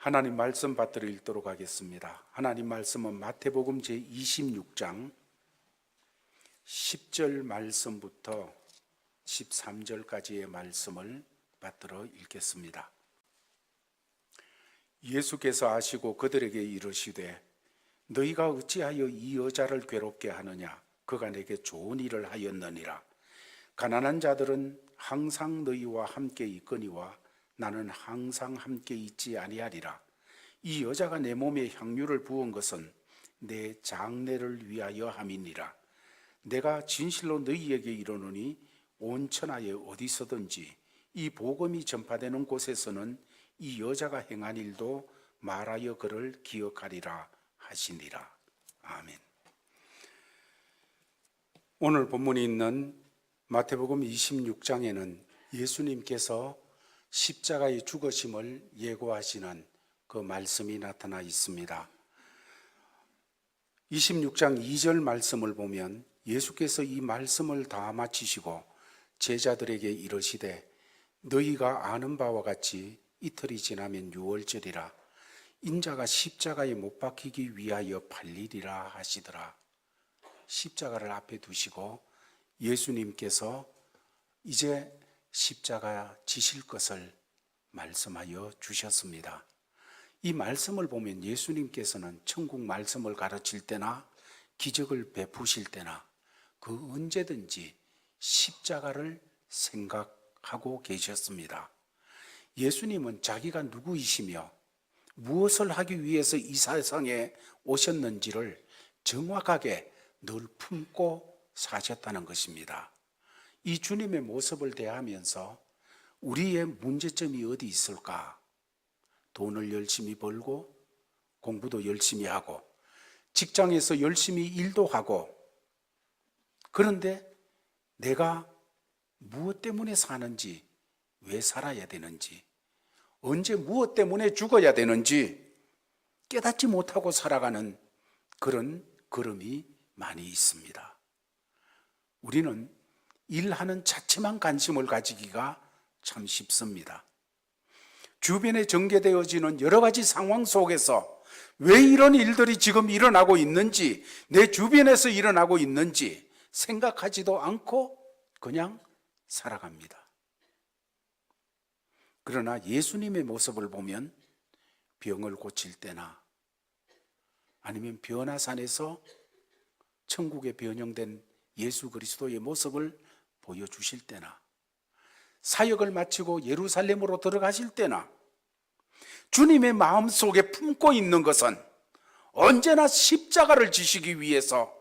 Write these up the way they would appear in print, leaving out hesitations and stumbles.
하나님 말씀 받들어 읽도록 하겠습니다. 하나님 말씀은 마태복음 제26장 10절 말씀부터 13절까지의 말씀을 받들어 읽겠습니다. 예수께서 아시고 그들에게 이르시되 너희가 어찌하여 이 여자를 괴롭게 하느냐? 그가 내게 좋은 일을 하였느니라. 가난한 자들은 항상 너희와 함께 있거니와 나는 항상 함께 있지 아니하리라. 이 여자가 내 몸에 향유를 부은 것은 내 장례를 위하여 함이니라. 내가 진실로 너희에게 이르노니 온 천하에 어디서든지 이 복음이 전파되는 곳에서는 이 여자가 행한 일도 말하여 그를 기억하리라 하시니라. 아멘. 오늘 본문이 있는 마태복음 26장에는 예수님께서 십자가의 죽으심을 예고하시는 그 말씀이 나타나 있습니다. 26장 2절 말씀을 보면 예수께서 이 말씀을 다 마치시고 제자들에게 이르시되 너희가 아는 바와 같이 이틀이 지나면 유월절이라. 인자가 십자가에 못 박히기 위하여 팔리리라 하시더라. 십자가를 앞에 두시고 예수님께서 이제 십자가 지실 것을 말씀하여 주셨습니다. 이 말씀을 보면 예수님께서는 천국 말씀을 가르칠 때나 기적을 베푸실 때나 그 언제든지 십자가를 생각하고 계셨습니다. 예수님은 자기가 누구이시며 무엇을 하기 위해서 이 세상에 오셨는지를 정확하게 늘 품고 사셨다는 것입니다. 이 주님의 모습을 대하면서 우리의 문제점이 어디 있을까? 돈을 열심히 벌고 공부도 열심히 하고 직장에서 열심히 일도 하고, 그런데 내가 무엇 때문에 사는지, 왜 살아야 되는지, 언제 무엇 때문에 죽어야 되는지 깨닫지 못하고 살아가는 그런 걸음이 많이 있습니다. 우리는 일하는 자체만 관심을 가지기가 참 쉽습니다. 주변에 전개되어지는 여러 가지 상황 속에서 왜 이런 일들이 지금 일어나고 있는지, 내 주변에서 일어나고 있는지 생각하지도 않고 그냥 살아갑니다. 그러나 예수님의 모습을 보면 병을 고칠 때나 아니면 변화산에서 천국에 변형된 예수 그리스도의 모습을 보여주실 때나 사역을 마치고 예루살렘으로 들어가실 때나 주님의 마음속에 품고 있는 것은 언제나 십자가를 지시기 위해서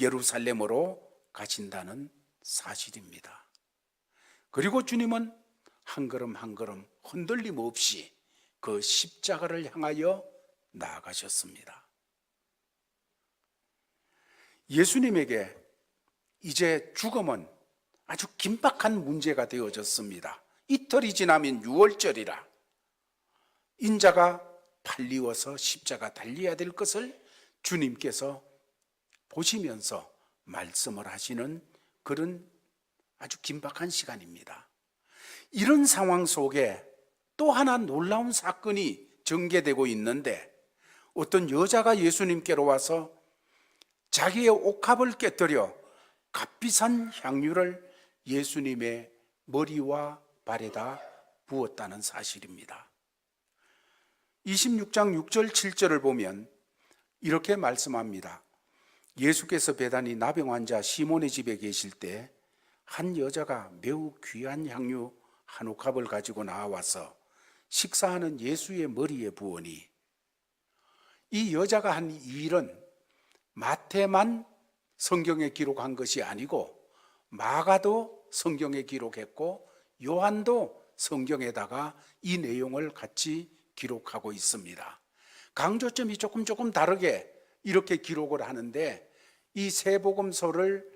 예루살렘으로 가신다는 사실입니다. 그리고 주님은 한 걸음 한 걸음 흔들림 없이 그 십자가를 향하여 나아가셨습니다. 예수님에게 이제 죽음은 아주 긴박한 문제가 되어졌습니다. 이틀이 지나면 유월절이라. 인자가 팔리워서 십자가 달려야 될 것을 주님께서 보시면서 말씀을 하시는 그런 아주 긴박한 시간입니다. 이런 상황 속에 또 하나 놀라운 사건이 전개되고 있는데, 어떤 여자가 예수님께로 와서 자기의 옥합을 깨뜨려 값비싼 향유를 예수님의 머리와 발에다 부었다는 사실입니다. 26장 6절 7절을 보면 이렇게 말씀합니다. 예수께서 베다니 나병 환자 시몬의 집에 계실 때 한 여자가 매우 귀한 향유 한 옥합을 가지고 나와서 식사하는 예수의 머리에 부으니, 이 여자가 한 이 일은 마태만 성경에 기록한 것이 아니고 마가도 성경에 기록했고 요한도 성경에다가 이 내용을 같이 기록하고 있습니다. 강조점이 조금 다르게 이렇게 기록을 하는데, 이 세 복음서를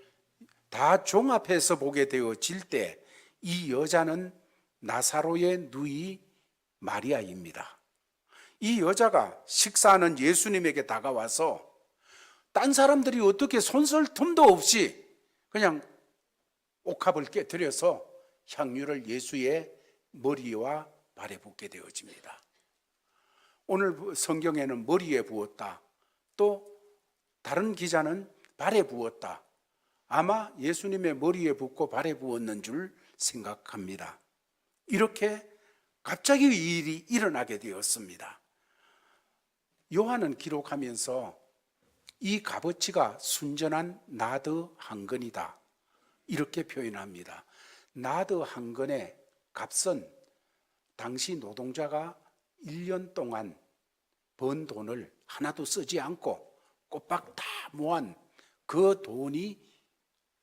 다 종합해서 보게 되어질 때 이 여자는 나사로의 누이 마리아입니다. 이 여자가 식사하는 예수님에게 다가와서 딴 사람들이 어떻게 손쓸 틈도 없이 그냥 옥합을 깨뜨려서 향유를 예수의 머리와 발에 붓게 되어집니다. 오늘 성경에는 머리에 부었다. 또 다른 기자는 발에 부었다. 아마 예수님의 머리에 붓고 발에 부었는 줄 생각합니다. 이렇게 갑자기 이 일이 일어나게 되었습니다. 요한은 기록하면서 이 값어치가 순전한 나드 한 근이다, 이렇게 표현합니다. 나드 한 근의 값은 당시 노동자가 1년 동안 번 돈을 하나도 쓰지 않고 꼬박 다 모은 그 돈이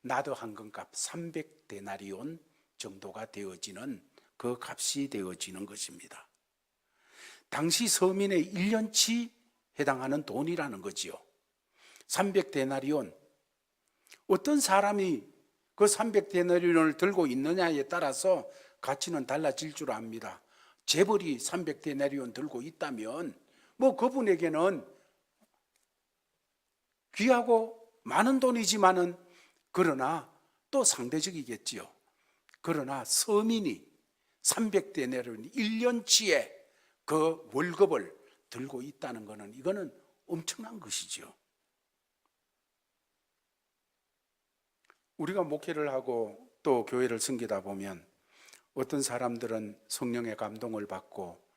나드 한 근 값 300데나리온 정도가 되어지는 그 값이 되어지는 것입니다. 당시 서민의 1년치 해당하는 돈이라는 거지요. 300데나리온. 어떤 사람이 그 300데나리온을 들고 있느냐에 따라서 가치는 달라질 줄 압니다. 재벌이 300데나리온 들고 있다면 그분에게는 귀하고 많은 돈이지만은 그러나 또 상대적이겠지요. 그러나 서민이 300데나리온 1년치의 그 월급을 들고 있다는 것은 이거는 엄청난 것이죠. 우리가 목회를 하고 또 교회를 섬기다 보면 어떤 사람들은 성령의 감동을 받고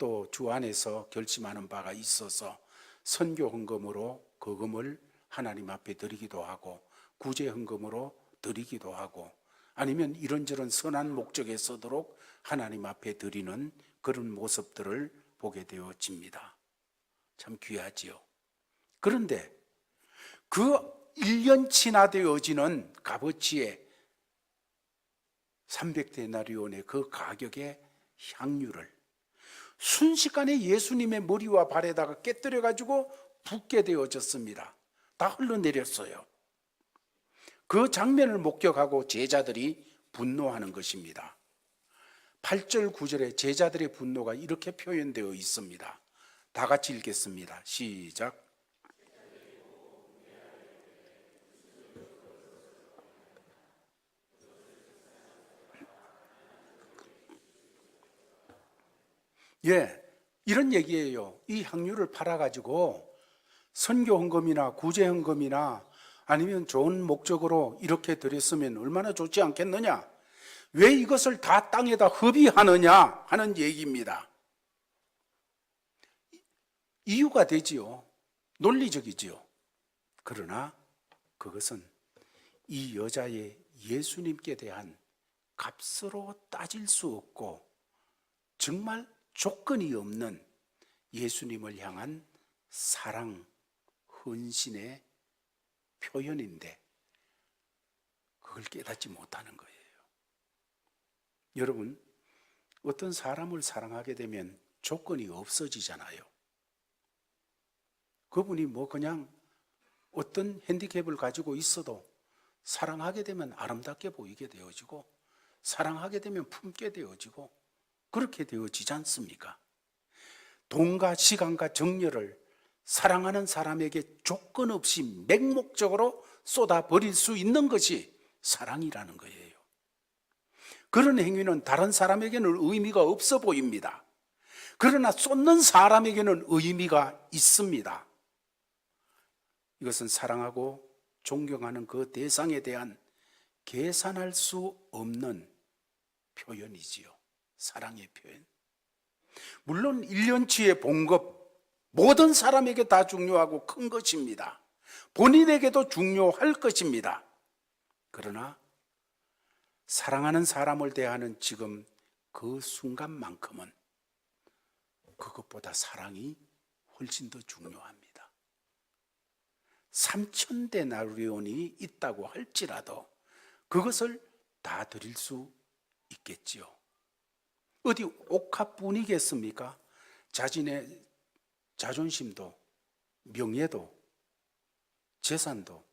또 주 안에서 결심하는 바가 있어서 선교 헌금으로 그 금을 하나님 앞에 드리기도 하고 구제 헌금으로 드리기도 하고 아니면 이런저런 선한 목적에 쓰도록 하나님 앞에 드리는 그런 모습들을 보게 되어집니다. 참 귀하지요. 그런데 그 1년치나 되어지는 값어치의 300데나리온의 그 가격의 향유를 순식간에 예수님의 머리와 발에다가 깨뜨려 가지고 붓게 되어졌습니다. 다 흘러내렸어요. 그 장면을 목격하고 제자들이 분노하는 것입니다. 8절 9절에 제자들의 분노가 이렇게 표현되어 있습니다. 다 같이 읽겠습니다. 시작. 이런 얘기예요. 이 향유를 팔아가지고 선교 헌금이나 구제 헌금이나 아니면 좋은 목적으로 이렇게 드렸으면 얼마나 좋지 않겠느냐? 왜 이것을 다 땅에다 허비하느냐 하는 얘기입니다. 이유가 되지요. 논리적이지요. 그러나 그것은 이 여자의 예수님께 대한 값으로 따질 수 없고 정말 조건이 없는 예수님을 향한 사랑, 헌신의 표현인데 그걸 깨닫지 못하는 거예요. 여러분, 어떤 사람을 사랑하게 되면 조건이 없어지잖아요. 그분이 그냥 어떤 핸디캡을 가지고 있어도 사랑하게 되면 아름답게 보이게 되어지고 사랑하게 되면 품게 되어지고 그렇게 되어지지 않습니까? 돈과 시간과 정열을 사랑하는 사람에게 조건 없이 맹목적으로 쏟아버릴 수 있는 것이 사랑이라는 거예요. 그런 행위는 다른 사람에게는 의미가 없어 보입니다. 그러나 쏟는 사람에게는 의미가 있습니다. 이것은 사랑하고 존경하는 그 대상에 대한 계산할 수 없는 표현이지요. 사랑의 표현. 물론 1년치의 봉급 모든 사람에게 다 중요하고 큰 것입니다. 본인에게도 중요할 것입니다. 그러나 사랑하는 사람을 대하는 지금 그 순간만큼은 그것보다 사랑이 훨씬 더 중요합니다. 3,000데나리온이 있다고 할지라도 그것을 다 드릴 수 있겠지요. 어디 옥합뿐이겠습니까? 자신의 자존심도 명예도 재산도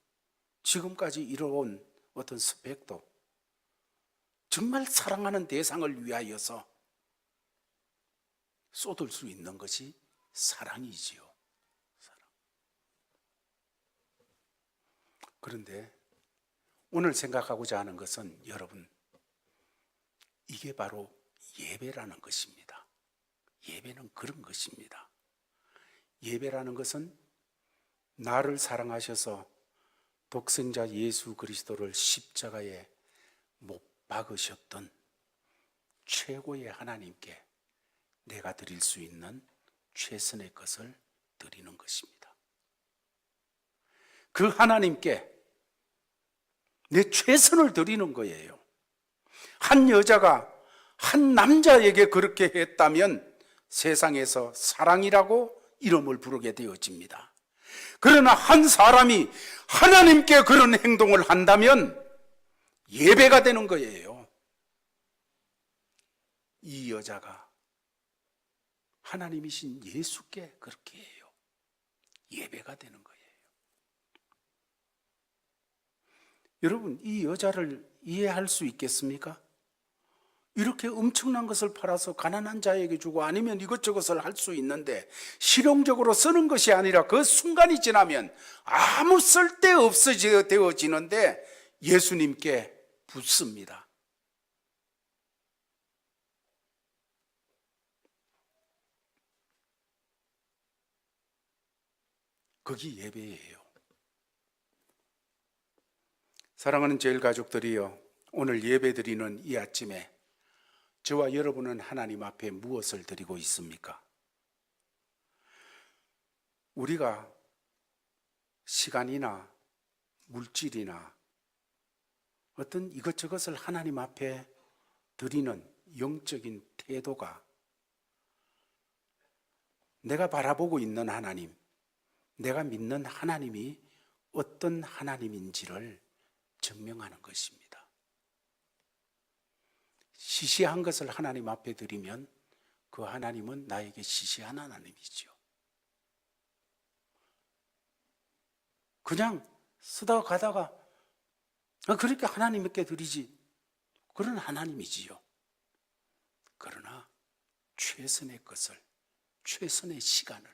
지금까지 이뤄온 어떤 스펙도 정말 사랑하는 대상을 위하여서 쏟을 수 있는 것이 사랑이지요. 사랑. 그런데 오늘 생각하고자 하는 것은 여러분, 이게 바로 예배라는 것입니다. 예배는 그런 것입니다. 예배라는 것은 나를 사랑하셔서 독생자 예수 그리스도를 십자가에 못 박으셨던 최고의 하나님께 내가 드릴 수 있는 최선의 것을 드리는 것입니다. 그 하나님께 내 최선을 드리는 거예요. 한 여자가 한 남자에게 그렇게 했다면 세상에서 사랑이라고 이름을 부르게 되어집니다. 그러나 한 사람이 하나님께 그런 행동을 한다면 예배가 되는 거예요. 이 여자가 하나님이신 예수께 그렇게 해요. 예배가 되는 거예요. 여러분, 이 여자를 이해할 수 있겠습니까? 이렇게 엄청난 것을 팔아서 가난한 자에게 주고 아니면 이것저것을 할 수 있는데 실용적으로 쓰는 것이 아니라 그 순간이 지나면 아무 쓸데없어 되어지는데 예수님께 붓습니다. 그게 예배예요. 사랑하는 제일 가족들이요, 오늘 예배드리는 이 아침에 저와 여러분은 하나님 앞에 무엇을 드리고 있습니까? 우리가 시간이나 물질이나 어떤 이것저것을 하나님 앞에 드리는 영적인 태도가 내가 바라보고 있는 하나님, 내가 믿는 하나님이 어떤 하나님인지를 증명하는 것입니다. 시시한 것을 하나님 앞에 드리면 그 하나님은 나에게 시시한 하나님이죠. 그냥 쓰다가 가다가 그렇게 하나님께 드리지, 그런 하나님이지요. 그러나 최선의 것을, 최선의 시간을,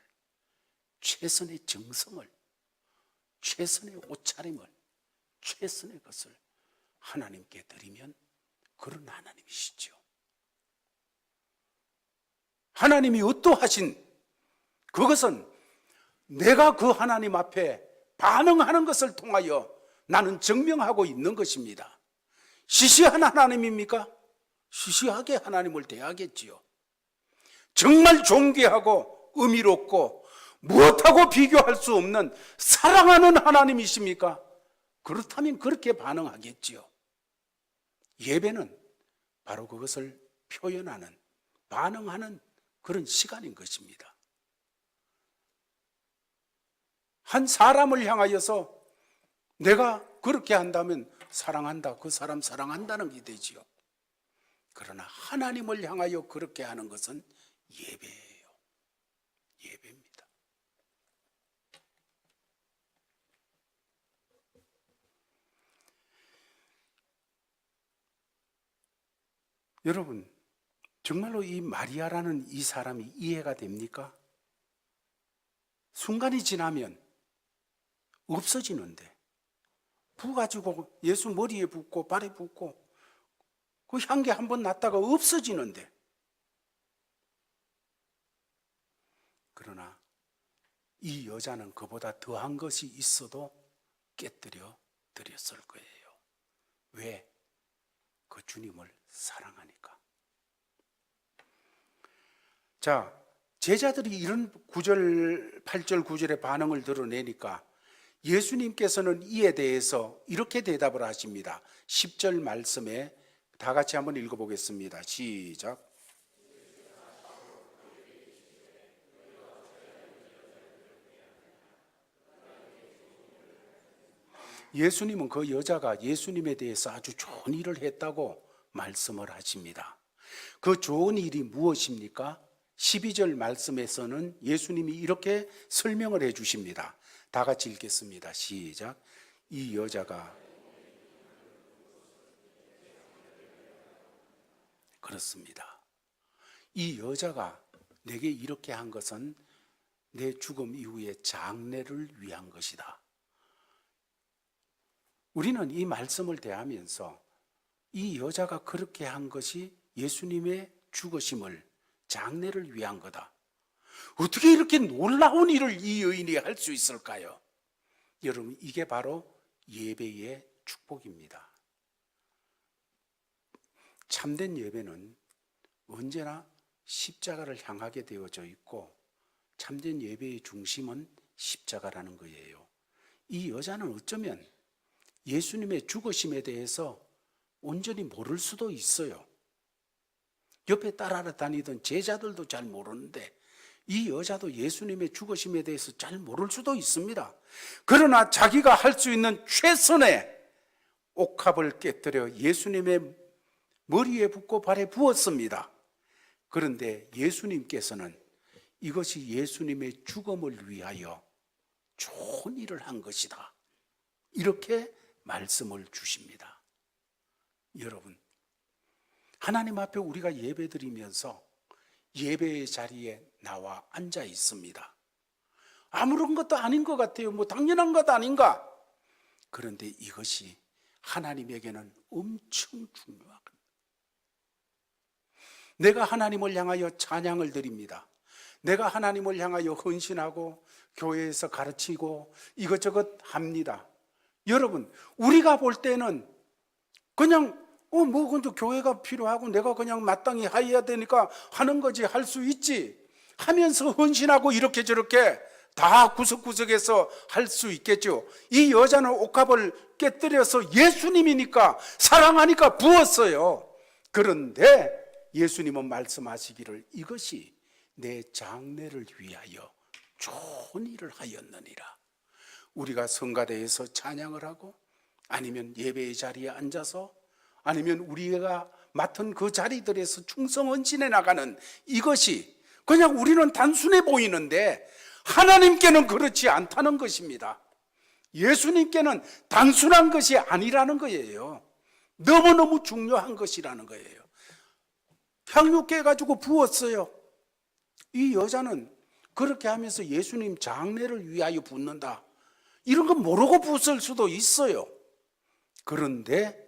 최선의 정성을, 최선의 옷차림을, 최선의 것을 하나님께 드리면 그런 하나님이시죠. 하나님이 어떠하신 그것은 내가 그 하나님 앞에 반응하는 것을 통하여 나는 증명하고 있는 것입니다. 시시한 하나님입니까? 시시하게 하나님을 대하겠지요. 정말 존귀하고 의미롭고 무엇하고 비교할 수 없는 사랑하는 하나님이십니까? 그렇다면 그렇게 반응하겠지요. 예배는 바로 그것을 표현하는, 반응하는 그런 시간인 것입니다. 한 사람을 향하여서 내가 그렇게 한다면 사랑한다, 그 사람 사랑한다는 게 되지요. 그러나 하나님을 향하여 그렇게 하는 것은 예배예요. 예배입니다. 여러분, 정말로 이 마리아라는 이 사람이 이해가 됩니까? 순간이 지나면 없어지는데, 부가지고 예수 머리에 붓고 발에 붓고 그 향기 한번 났다가 없어지는데, 그러나 이 여자는 그보다 더한 것이 있어도 깨뜨려 드렸을 거예요. 왜? 그 주님을 사랑하니까. 자, 제자들이 이런 8절 9절의 반응을 드러내니까 예수님께서는 이에 대해서 이렇게 대답을 하십니다. 10절 말씀에 다 같이 한번 읽어보겠습니다. 시작. 예수님은 그 여자가 예수님에 대해서 아주 좋은 일을 했다고 말씀을 하십니다. 그 좋은 일이 무엇입니까? 12절 말씀에서는 예수님이 이렇게 설명을 해 주십니다. 다 같이 읽겠습니다. 시작. 이 여자가, 그렇습니다. 이 여자가 내게 이렇게 한 것은 내 죽음 이후의 장례를 위한 것이다. 우리는 이 말씀을 대하면서 이 여자가 그렇게 한 것이 예수님의 죽으심을, 장례를 위한 거다. 어떻게 이렇게 놀라운 일을 이 여인이 할 수 있을까요? 여러분, 이게 바로 예배의 축복입니다. 참된 예배는 언제나 십자가를 향하게 되어져 있고, 참된 예배의 중심은 십자가라는 거예요. 이 여자는 어쩌면 예수님의 죽으심에 대해서 온전히 모를 수도 있어요. 옆에 따라다니던 제자들도 잘 모르는데 이 여자도 예수님의 죽으심에 대해서 잘 모를 수도 있습니다. 그러나 자기가 할 수 있는 최선의 옥합을 깨뜨려 예수님의 머리에 붓고 발에 부었습니다. 그런데 예수님께서는 이것이 예수님의 죽음을 위하여 좋은 일을 한 것이다, 이렇게 말씀을 주십니다. 여러분, 하나님 앞에 우리가 예배드리면서 예배의 자리에 나와 앉아 있습니다. 아무런 것도 아닌 것 같아요. 뭐 당연한 것 아닌가? 그런데 이것이 하나님에게는 엄청 중요하거든요. 내가 하나님을 향하여 찬양을 드립니다. 내가 하나님을 향하여 헌신하고 교회에서 가르치고 이것저것 합니다. 여러분, 우리가 볼 때는 그냥 근데 교회가 필요하고 내가 그냥 마땅히 해야 되니까 하는 거지, 할 수 있지 하면서 헌신하고 이렇게 저렇게 다 구석구석에서 할 수 있겠죠. 이 여자는 옥합을 깨뜨려서 예수님이니까, 사랑하니까 부었어요. 그런데 예수님은 말씀하시기를 이것이 내 장래를 위하여 좋은 일을 하였느니라. 우리가 성가대에서 찬양을 하고, 아니면 예배의 자리에 앉아서, 아니면 우리가 맡은 그 자리들에서 충성 헌신해 나가는 이것이 그냥 우리는 단순해 보이는데 하나님께는 그렇지 않다는 것입니다. 예수님께는 단순한 것이 아니라는 거예요. 너무너무 중요한 것이라는 거예요. 향유 깨가지고 부었어요. 이 여자는 그렇게 하면서 예수님 장례를 위하여 붓는다, 이런 거 모르고 부었을 수도 있어요. 그런데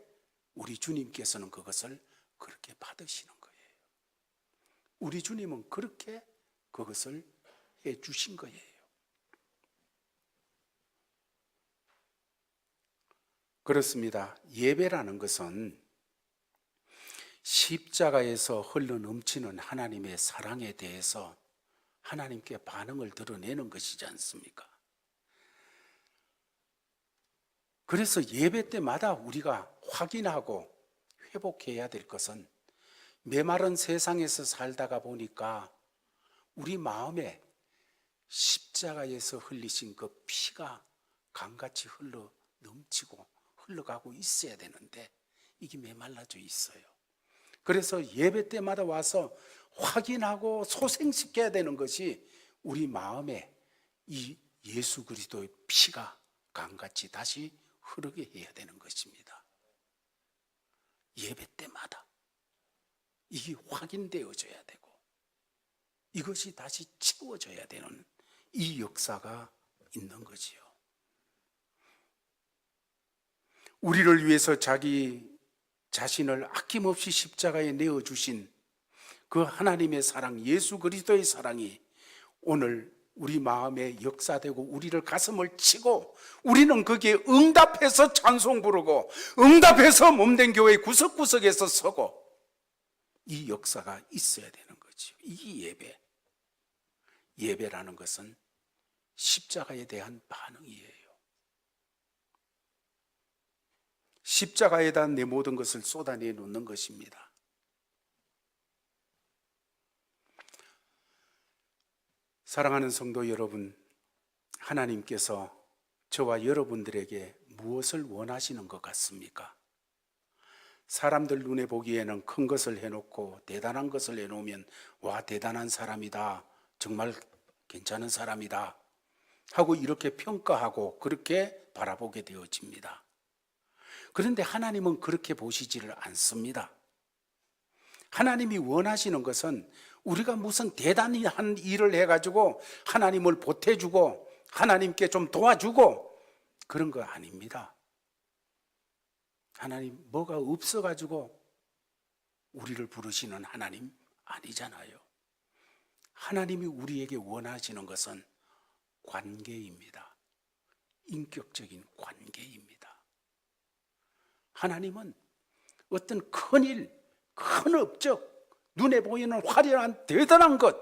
우리 주님께서는 그것을 그렇게 받으시는 거예요. 우리 주님은 그렇게 그것을 해 주신 거예요. 그렇습니다. 예배라는 것은 십자가에서 흘러 넘치는 하나님의 사랑에 대해서 하나님께 반응을 드러내는 것이지 않습니까? 그래서 예배 때마다 우리가 확인하고 회복해야 될 것은, 메마른 세상에서 살다가 보니까 우리 마음에 십자가에서 흘리신 그 피가 강같이 흘러 넘치고 흘러가고 있어야 되는데 이게 메말라져 있어요. 그래서 예배 때마다 와서 확인하고 소생시켜야 되는 것이 우리 마음에 이 예수 그리스도의 피가 강같이 다시 흐르게 해야 되는 것입니다. 예배 때마다 이게 확인되어져야 되고 이것이 다시 채워져야 되는 이 역사가 있는 거지요. 우리를 위해서 자기 자신을 아낌없이 십자가에 내어주신 그 하나님의 사랑, 예수 그리스도의 사랑이 오늘 우리 마음에 역사되고 우리를 가슴을 치고 우리는 거기에 응답해서 찬송 부르고 응답해서 몸된 교회 구석구석에서 서고, 이 역사가 있어야 되는 거죠. 이 예배라는 것은 십자가에 대한 반응이에요. 십자가에다 내 모든 것을 쏟아내 놓는 것입니다. 사랑하는 성도 여러분, 하나님께서 저와 여러분들에게 무엇을 원하시는 것 같습니까? 사람들 눈에 보기에는 큰 것을 해놓고 대단한 것을 해놓으면 와, 대단한 사람이다, 정말 괜찮은 사람이다 하고 이렇게 평가하고 그렇게 바라보게 되어집니다. 그런데 하나님은 그렇게 보시지를 않습니다. 하나님이 원하시는 것은 우리가 무슨 대단한 일을 해가지고 하나님을 보태주고 하나님께 좀 도와주고 그런 거 아닙니다. 하나님 뭐가 없어가지고 우리를 부르시는 하나님 아니잖아요. 하나님이 우리에게 원하시는 것은 관계입니다. 인격적인 관계입니다. 하나님은 어떤 큰일, 큰 업적, 눈에 보이는 화려한 대단한 것,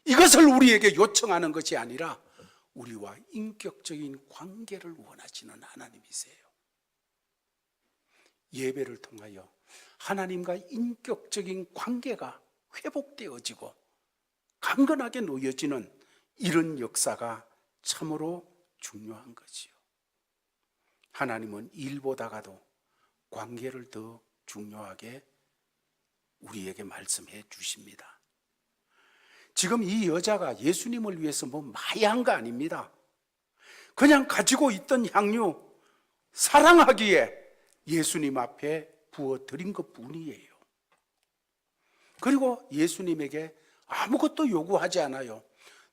이것을 우리에게 요청하는 것이 아니라 우리와 인격적인 관계를 원하시는 하나님이세요. 예배를 통하여 하나님과 인격적인 관계가 회복되어지고 강건하게 놓여지는 이런 역사가 참으로 중요한 거지요. 하나님은 일보다가도 관계를 더 중요하게 우리에게 말씀해 주십니다. 지금 이 여자가 예수님을 위해서 뭐 많이 한 거 아닙니다. 그냥 가지고 있던 향유 사랑하기에 예수님 앞에 부어드린 것 뿐이에요. 그리고 예수님에게 아무것도 요구하지 않아요.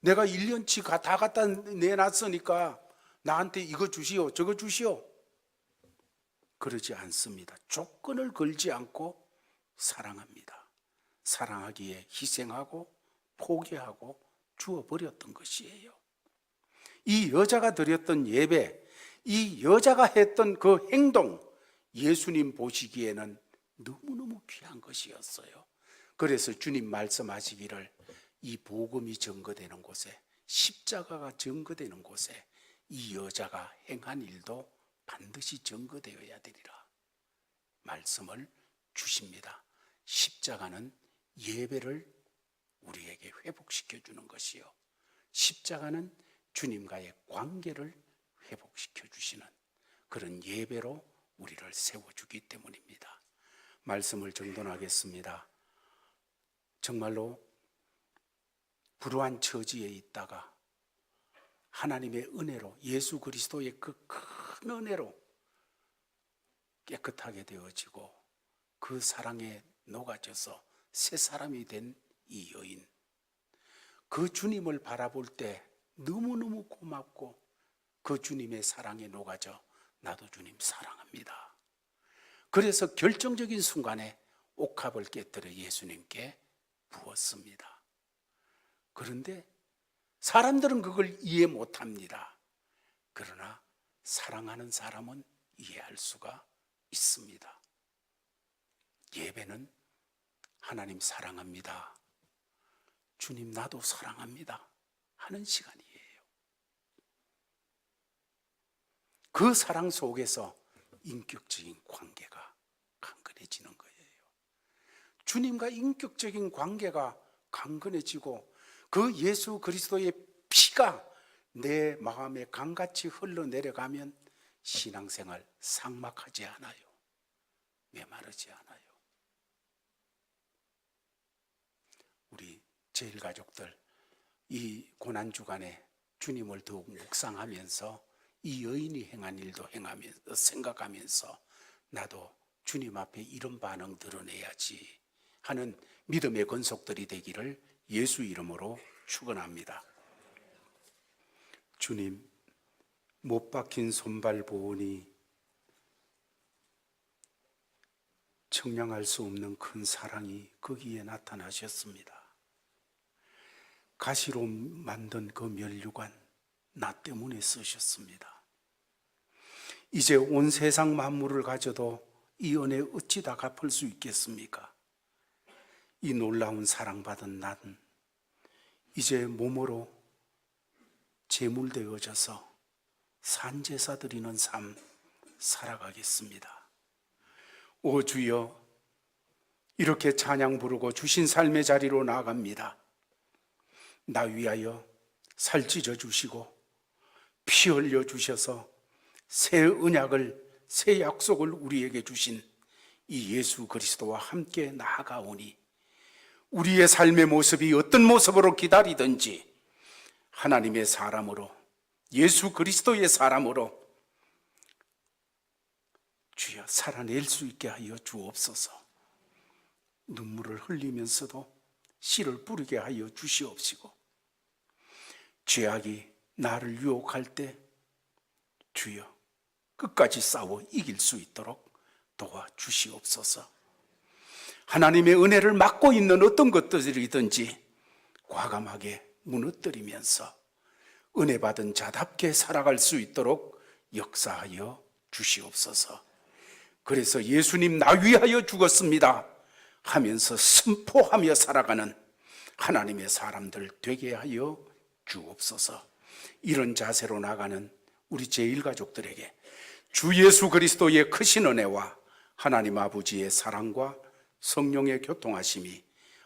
내가 1년치 다 갖다 내놨으니까 나한테 이거 주시오, 저거 주시오. 그러지 않습니다. 조건을 걸지 않고 사랑합니다. 사랑하기에 희생하고 포기하고 주어버렸던 것이에요. 이 여자가 드렸던 예배, 이 여자가 했던 그 행동, 예수님 보시기에는 너무너무 귀한 것이었어요. 그래서 주님 말씀하시기를 이 복음이 증거되는 곳에, 십자가가 증거되는 곳에 이 여자가 행한 일도 반드시 증거되어야 되리라 말씀을 주십니다. 십자가는 예배를 우리에게 회복시켜 주는 것이요, 십자가는 주님과의 관계를 회복시켜 주시는 그런 예배로 우리를 세워주기 때문입니다. 말씀을 정돈하겠습니다. 정말로 불우한 처지에 있다가 하나님의 은혜로, 예수 그리스도의 그 큰 은혜로 깨끗하게 되어지고 그 사랑에 녹아져서 새 사람이 된 이 여인, 그 주님을 바라볼 때 너무너무 고맙고 그 주님의 사랑에 녹아져 나도 주님 사랑합니다. 그래서 결정적인 순간에 옥합을 깨뜨려 예수님께 부었습니다. 그런데 사람들은 그걸 이해 못합니다. 그러나 사랑하는 사람은 이해할 수가 있습니다. 예배는 하나님 사랑합니다, 주님 나도 사랑합니다 하는 시간이에요. 그 사랑 속에서 인격적인 관계가 강건해지는 거예요. 주님과 인격적인 관계가 강건해지고 그 예수 그리스도의 피가 내 마음에 강같이 흘러내려가면 신앙생활 삭막하지 않아요. 메마르지 않아요. 우리 제일가족들 이 고난주간에 주님을 더욱 묵상하면서 이 여인이 행한 일도 행하면서 생각하면서 나도 주님 앞에 이런 반응 드러내야지 하는 믿음의 건속들이 되기를 예수 이름으로 축원합니다. 주님, 못 박힌 손발 보니 청량할 수 없는 큰 사랑이 거기에 나타나셨습니다. 가시로 만든 그 면류관 나 때문에 쓰셨습니다. 이제 온 세상 만물을 가져도 이 은혜 어찌 다 갚을 수 있겠습니까? 이 놀라운 사랑받은 나는 이제 몸으로 제물되어져서 산제사 드리는 삶 살아가겠습니다. 오 주여, 이렇게 찬양 부르고 주신 삶의 자리로 나아갑니다. 나 위하여 살 찢어 주시고 피 흘려 주셔서 새 언약을, 새 약속을 우리에게 주신 이 예수 그리스도와 함께 나아가오니 우리의 삶의 모습이 어떤 모습으로 기다리든지 하나님의 사람으로, 예수 그리스도의 사람으로 주여 살아낼 수 있게 하여 주옵소서. 눈물을 흘리면서도 씨를 뿌리게 하여 주시옵시고, 죄악이 나를 유혹할 때 주여 끝까지 싸워 이길 수 있도록 도와주시옵소서. 하나님의 은혜를 막고 있는 어떤 것들이든지 과감하게 무너뜨리면서 은혜 받은 자답게 살아갈 수 있도록 역사하여 주시옵소서. 그래서 예수님 나 위하여 죽었습니다 하면서 선포하며 살아가는 하나님의 사람들 되게 하여 주옵소서. 이런 자세로 나가는 우리 제1가족들에게 주 예수 그리스도의 크신 은혜와 하나님 아버지의 사랑과 성령의 교통하심이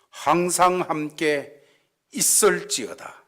항상 함께 있을지어다.